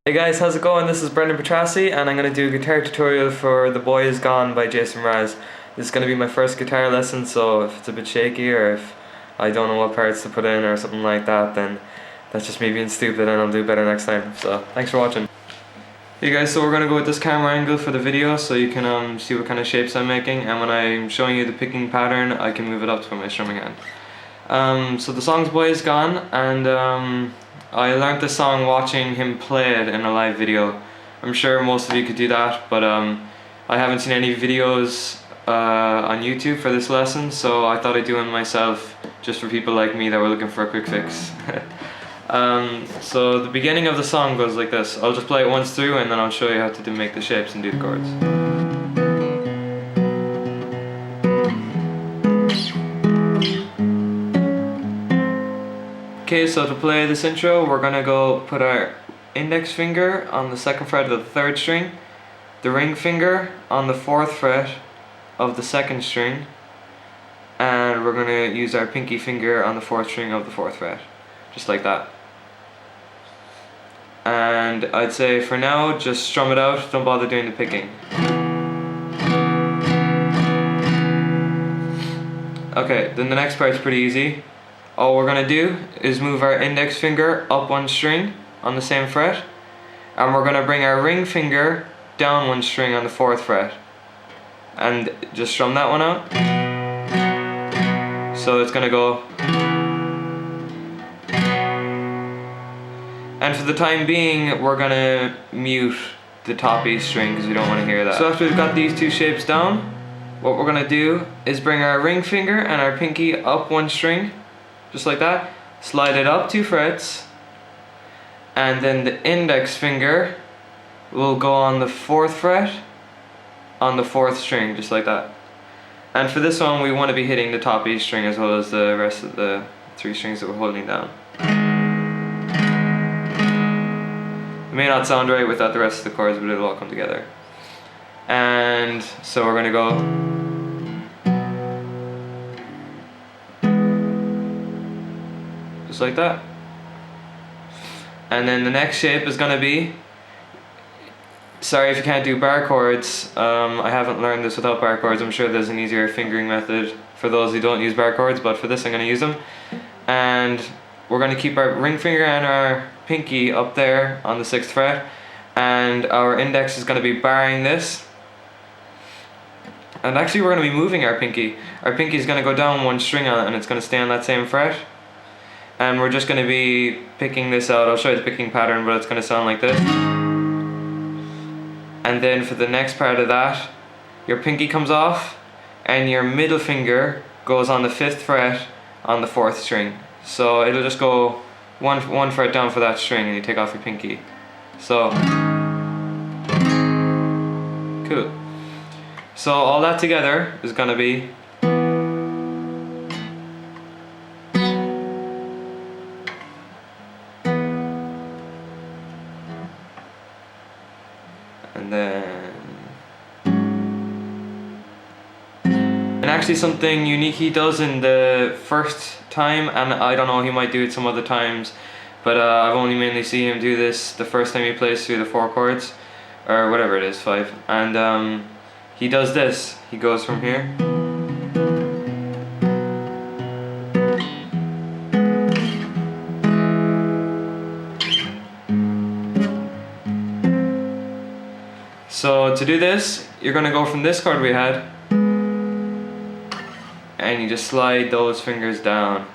Hey guys, how's it going? This is Brendan Petrassi and I'm going to do a guitar tutorial for The Boy Is Gone by Jason Mraz. This is going to be my first guitar lesson, so if it's a bit shaky or if I don't know what parts to put in or something like that, then that's just me being stupid and I'll do better next time. So, thanks for watching. Hey guys, so we're going to go with this camera angle for the video so you can see what kind of shapes I'm making, and when I'm showing you the picking pattern I can move it up to my strumming hand. So the song's Boy Is Gone, and I learned this song watching him play it in a live video. I'm sure most of you could do that, but I haven't seen any videos on YouTube for this lesson, so I thought I'd do one myself just for people like me that were looking for a quick fix. So the beginning of the song goes like this. I'll just play it once through and then I'll show you how to make the shapes and do the chords. Okay, so to play this intro, we're gonna go put our index finger on the 2nd fret of the 3rd string, the ring finger on the 4th fret of the 2nd string, and we're gonna use our pinky finger on the 4th string of the 4th fret, just like that. And I'd say for now, just strum it out, don't bother doing the picking. Okay, then the next part's pretty easy. All we're going to do is move our index finger up one string on the same fret, and we're going to bring our ring finger down one string on the 4th fret, and just strum that one out. So it's going to go. And for the time being we're going to mute the top E string because we don't want to hear that. So after we've got these two shapes down, what we're going to do is bring our ring finger and our pinky up one string, just like that, slide it up 2 frets, and then the index finger will go on the 4th fret on the 4th string, just like that. And for this one we want to be hitting the top E string as well as the rest of the 3 strings that we're holding down. It may not sound right without the rest of the chords, but it'll all come together. And so we're going to go just like that. And then the next shape is going to be, sorry if you can't do bar chords, I haven't learned this without bar chords. I'm sure there's an easier fingering method for those who don't use bar chords, but for this I'm going to use them. And we're going to keep our ring finger and our pinky up there on the 6th fret, and our index is going to be barring this. And actually we're going to be moving our pinky. Our pinky is going to go down one string on it and it's going to stay on that same fret. And we're just going to be picking this out. I'll show you the picking pattern, but it's going to sound like this. And then for the next part of that, your pinky comes off and your middle finger goes on the 5th fret on the 4th string. So it'll just go one fret down for that string and you take off your pinky. So, cool. So all that together is going to be and actually something unique he does in the first time, and I don't know, he might do it some other times, but I've only mainly seen him do this the first time he plays through the 4 chords, or whatever it is, 5, and he does this. He goes from here so to do this, you're going to go from this chord we had and you just slide those fingers down.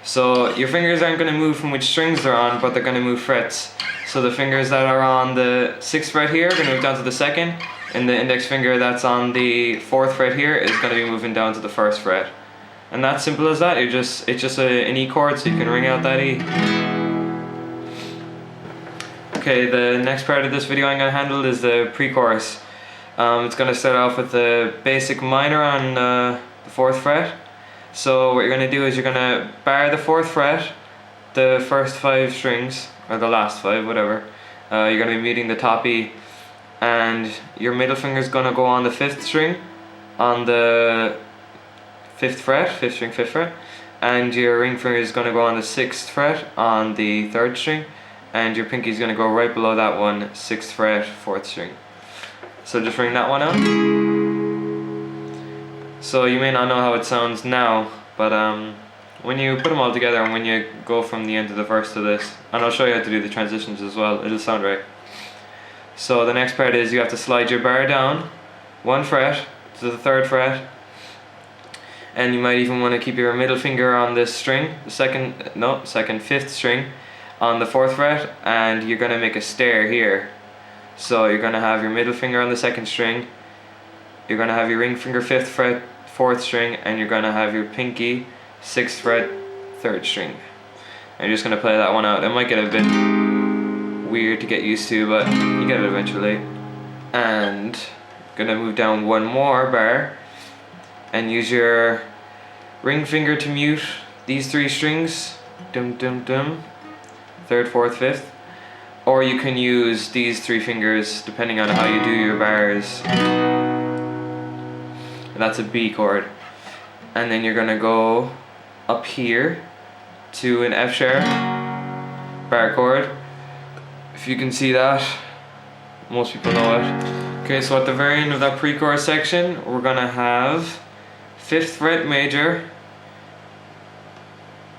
So your fingers aren't going to move from which strings they're on, but they're going to move frets. So the fingers that are on the 6th fret here are going to move down to the 2nd, and the index finger that's on the 4th fret here is going to be moving down to the 1st fret. And that's simple as that. It's just an E chord, so you can ring out that E. Okay, the next part of this video I'm going to handle is the pre-chorus. It's going to start off with the basic minor on the 4th fret. So what you're going to do is you're going to bar the 4th fret, the first 5 strings, or the last 5, whatever. You're going to be muting the top E, and your middle finger is going to go on the 5th string on the 5th fret, 5th string, 5th fret, and your ring finger is going to go on the 6th fret on the 3rd string, and your pinky is going to go right below that one, 6th fret, 4th string. So just ring that one out. So you may not know how it sounds now, but when you put them all together and when you go from the end of the verse to this, and I'll show you how to do the transitions as well, it'll sound right. So the next part is you have to slide your bar down 1 fret to the 3rd fret, and you might even want to keep your middle finger on this string, the second 5th string on the 4th fret, and you're going to make a stair here. So you're going to have your middle finger on the 2nd string, you're going to have your ring finger 5th fret, 4th string, and you're going to have your pinky 6th fret, 3rd string. And you're just going to play that one out. It might get a bit weird to get used to, but you get it eventually. And going to move down 1 more bar and use your ring finger to mute these 3 strings, dum dum dum, 3rd, 4th, 5th, or you can use these 3 fingers depending on how you do your bars. And that's a B chord. And then you're gonna go up here to an F sharp bar chord. If you can see that, most people know it. Okay, so at the very end of that pre-chorus section, we're gonna have 5th fret major,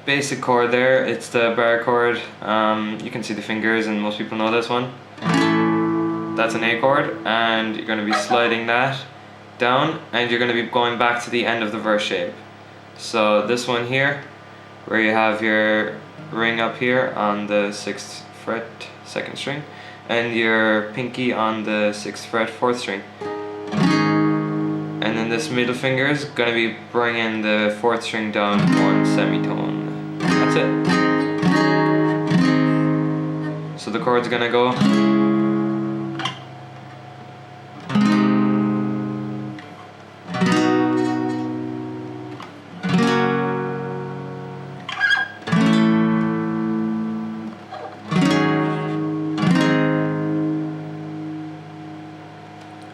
basic chord there. It's the bar chord. You can see the fingers, and most people know this one. That's an A chord, and you're gonna be sliding that down, and you're gonna be going back to the end of the verse shape. So this one here, where you have your ring up here on the 6th fret, 2nd string, and your pinky on the 6th fret, 4th string. And then this middle finger is going to be bringing the 4th string down 1 semitone. That's it. So the chord's going to go.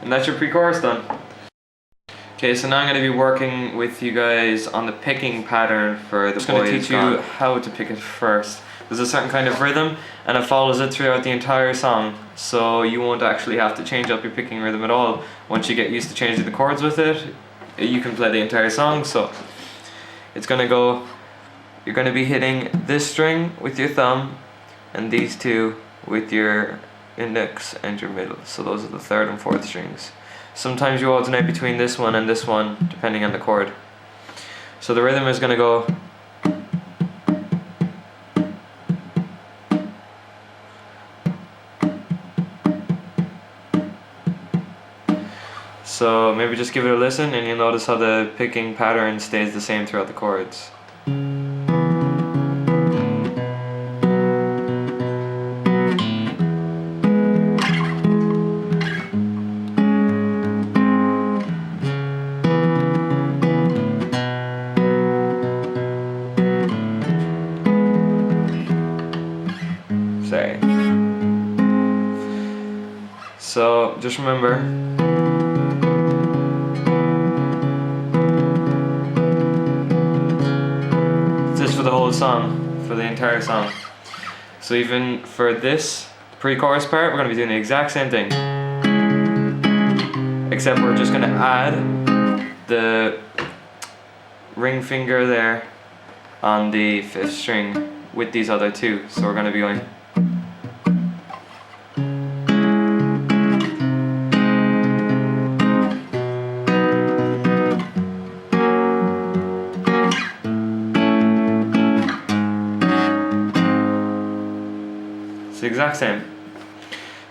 And that's your pre-chorus done. Okay, so now I'm going to be working with you guys on the picking pattern for the boy. I'm going to teach you how to pick it first. There's a certain kind of rhythm, and it follows it throughout the entire song, so you won't actually have to change up your picking rhythm at all. Once you get used to changing the chords with it, you can play the entire song. So it's going to go, you're going to be hitting this string with your thumb, and these 2 with your index and your middle. So those are the 3rd and 4th strings. Sometimes you alternate between this one and this one depending on the chord. So the rhythm is going to go. So maybe just give it a listen and you'll notice how the picking pattern stays the same throughout the chords. So just remember, this for the whole song, for the entire song. So even for this pre-chorus part, we're going to be doing the exact same thing, except we're just going to add the ring finger there on the 5th string with these other 2. So we're going to be going. It's the exact same.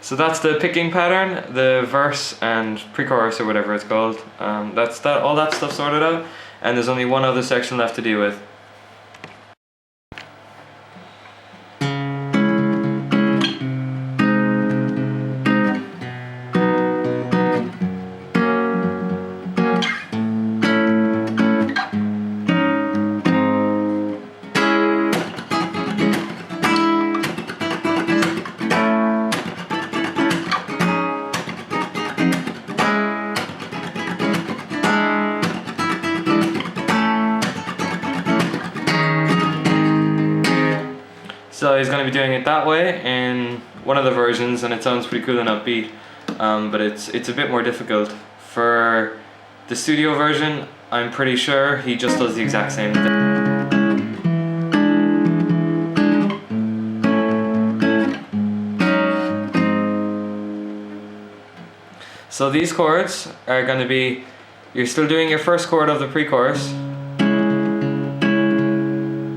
So that's the picking pattern, the verse and pre-chorus or whatever it's called. That's that. All that stuff sorted out, and there's only one other section left to deal with. So he's going to be doing it that way in one of the versions, and it sounds pretty cool and upbeat, but it's a bit more difficult. For the studio version, I'm pretty sure he just does the exact same thing. So these chords are going to be, you're still doing your first chord of the pre-chorus,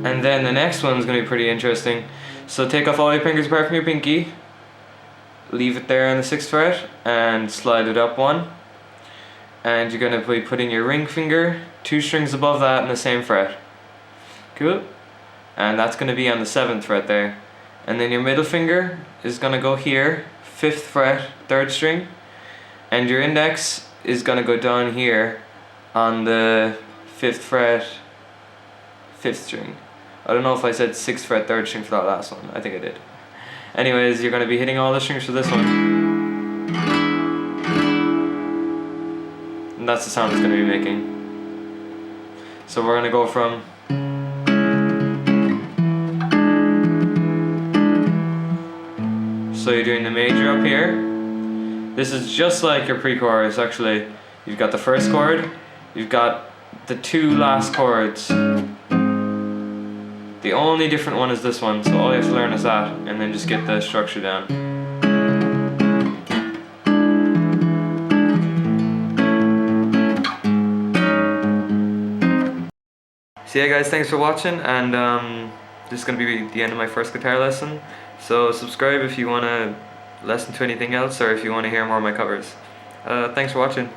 and then the next one's going to be pretty interesting. So take off all your fingers apart from your pinky, leave it there on the 6th fret, and slide it up one. And you're going to be putting your ring finger 2 strings above that in the same fret. Cool? And that's going to be on the 7th fret there. And then your middle finger is going to go here, 5th fret, 3rd string. And your index is going to go down here on the 5th fret, 5th string. I don't know if I said 6th fret, 3rd string for that last one. I think I did. Anyways, you're going to be hitting all the strings for this one. And that's the sound it's going to be making. So we're going to go from... So you're doing the major up here. This is just like your pre-chorus actually. You've got the first chord, you've got the 2 last chords. The only different one is this one, so all you have to learn is that, and then just get the structure down. So yeah guys, thanks for watching, and this is going to be the end of my first guitar lesson. So subscribe if you want to listen to anything else, or if you want to hear more of my covers. Thanks for watching.